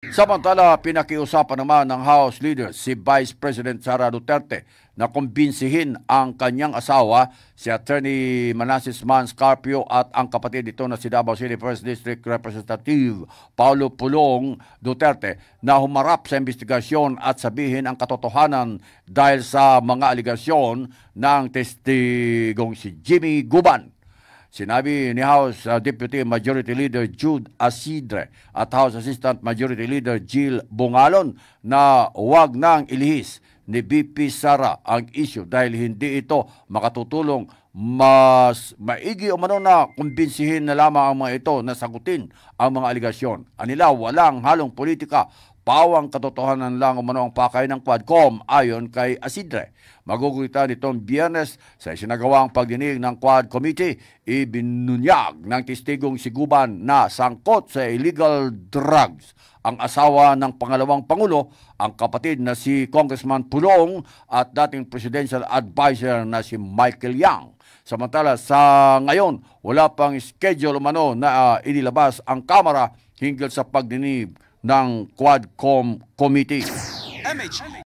Samantala, pinakiusapan naman ng House Leader si Vice President Sara Duterte na kumbinsihin ang kanyang asawa, si Attorney Manasseh Manscarpio at ang kapatid nito na si Davao City 1st District Representative Paulo Pulong Duterte na humarap sa investigasyon at sabihin ang katotohanan dahil sa mga aligasyon ng testigong si Jimmy Guban. Sinabi ni House Deputy Majority Leader Jude Asidre at House Assistant Majority Leader Jill Bungalon na huwag nang ilihis ni VP Sara ang issue dahil hindi ito makatutulong. Mas maigi umano na kumbinsihin na lamang ang mga ito na sagutin ang mga aligasyon. Anila, walang halong politika, pawang katotohanan lang umano ang pakay ng Quadcom ayon kay Asidre. Magugulitan nitong Biyernes sa isinagawang pagdinig ng Quad Committee, ibinunyag ng testigong si Guban na sangkot sa illegal drugs ang asawa ng pangalawang Pangulo, ang kapatid na si Congressman Pulong at dating presidential advisor na si Michael Yang. Samantala sa ngayon, wala pang schedule umano na inilabas ang Kamara hinggil sa pagdinig ng Quadcom Committee.